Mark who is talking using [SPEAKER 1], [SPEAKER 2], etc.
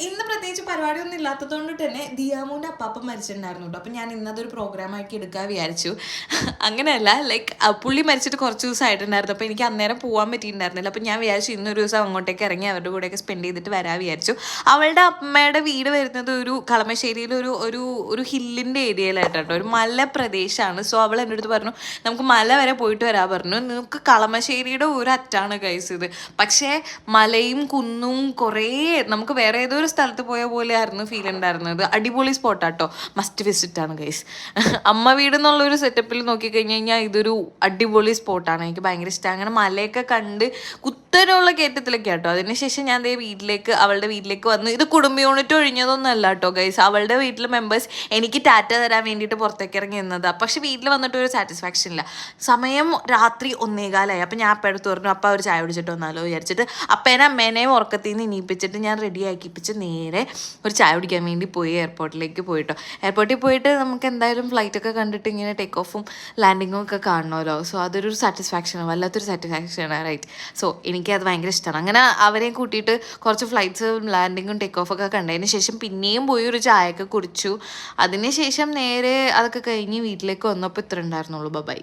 [SPEAKER 1] ഇന്ന് പ്രത്യേകിച്ച് പരിപാടിയൊന്നും ഇല്ലാത്തത് കൊണ്ട് തന്നെ ദിയാമോൻ്റെ അപ്പാപ്പൻ മരിച്ചിട്ടുണ്ടായിരുന്നു കേട്ടോ. അപ്പം ഞാൻ ഇന്നതൊരു പ്രോഗ്രാമാക്കി എടുക്കാൻ വിചാരിച്ചു. അങ്ങനെയല്ല, ലൈക്ക് പുള്ളി മരിച്ചിട്ട് കുറച്ച് ദിവസമായിട്ടുണ്ടായിരുന്നു. അപ്പോൾ എനിക്ക് അന്നേരം പോകാൻ പറ്റിയിട്ടുണ്ടായിരുന്നില്ല. അപ്പം ഞാൻ വിചാരിച്ചു ഇന്നൊരു ദിവസം അങ്ങോട്ടേക്ക് ഇറങ്ങി അവരുടെ കൂടെയൊക്കെ സ്പെൻഡ് ചെയ്തിട്ട് വരാൻ വിചാരിച്ചു. അവളുടെ അമ്മയുടെ വീട് വരുന്നത് ഒരു കളമശ്ശേരിയിൽ ഒരു ഹില്ലിൻ്റെ ഏരിയയിലായിട്ടോ, ഒരു മലപ്രദേശമാണ്. സോ അവൾ എൻ്റെ അടുത്ത് പറഞ്ഞു നമുക്ക് മല വരെ പോയിട്ട് വരാൻ പറഞ്ഞു. നമുക്ക് കളമശ്ശേരിയുടെ ഒരു അറ്റാണ് ഗൈസ് ഇത്. പക്ഷേ മലയും കുന്നും കുറേ നമുക്ക് വേറെ ഏതൊരു സ്ഥലത്ത് പോയ പോലെ ആയിരുന്നു ഫീൽ ഉണ്ടായിരുന്നത്. അടിപൊളി സ്പോട്ടാട്ടോ, മസ്റ്റ് വിസിറ്റ് ആണ് ഗൈസ്. അമ്മ വീട് എന്നുള്ളൊരു സെറ്റപ്പിൽ നോക്കിക്കഴിഞ്ഞ് കഴിഞ്ഞാൽ ഇതൊരു അടിപൊളി സ്പോട്ടാണ്. എനിക്ക് ഭയങ്കര ഇഷ്ടമാണ്. അങ്ങനെ മലയൊക്കെ കണ്ട് കുത്തനെയുള്ള കയറ്റത്തിലൊക്കെ കേട്ടോ. അതിനുശേഷം ഞാൻ അവളുടെ വീട്ടിലേക്ക് വന്നു. ഇത് കുടുംബ യൂണിറ്റ് ഒഴിഞ്ഞതൊന്നും അല്ല കേട്ടോ ഗൈസ്. അവളുടെ വീട്ടിലെ മെമ്പേഴ്സ് എനിക്ക് ടാറ്റ തരാൻ വേണ്ടിയിട്ട് പുറത്തേക്ക് ഇറങ്ങി നിന്നതാണ്. പക്ഷെ വീട്ടിൽ വന്നിട്ട് ഒരു സാറ്റിസ്ഫാക്ഷൻ ഇല്ല. സമയം രാത്രി 1:15. അപ്പം ഞാൻ അപ്പം എടുത്ത് പറഞ്ഞു അപ്പം അവർ ചായ കുടിച്ചിട്ട് വന്നാലോ വിചാരിച്ചിട്ട് അപ്പേനെ അമ്മേനെയും ഉറക്കത്തിൽ നിന്ന് ഇനിയിപ്പിച്ചിട്ട് ഞാൻ റെഡി ആക്കിപ്പിച്ച് നേരെ ഒരു ചായ കുടിക്കാൻ വേണ്ടി പോയി എയർപോർട്ടിലേക്ക് പോയിട്ടോ. എയർപോർട്ടിൽ പോയിട്ട് നമുക്ക് എന്തായാലും ഫ്ലൈറ്റൊക്കെ കണ്ടിട്ട് ഇങ്ങനെ ടേക്ക് ഓഫും ലാൻഡിങ്ങും ഒക്കെ കാണണമല്ലോ. സോ അതൊരു സാറ്റിസ്ഫാക്ഷനാണ്, വല്ലാത്തൊരു സാറ്റിസ്ഫാക്ഷനാണ്, റൈറ്റ്. സോ എനിക്കത് ഭയങ്കര ഇഷ്ടമാണ്. അങ്ങനെ അവരെയും കൂട്ടിയിട്ട് കുറച്ച് ഫ്ലൈറ്റ്സും ലാൻഡിങ്ങും ടേക്ക് ഓഫൊക്കെ കണ്ടതിന് ശേഷം പിന്നെയും പോയി ഒരു ചായയൊക്കെ കുടിച്ചു. അതിന് ശേഷം നേരെ അതൊക്കെ കഴിഞ്ഞ് വീട്ടിലേക്ക് വന്നപ്പോൾ ഇത്ര ഉണ്ടായിരുന്നുള്ളൂ. ബൈ.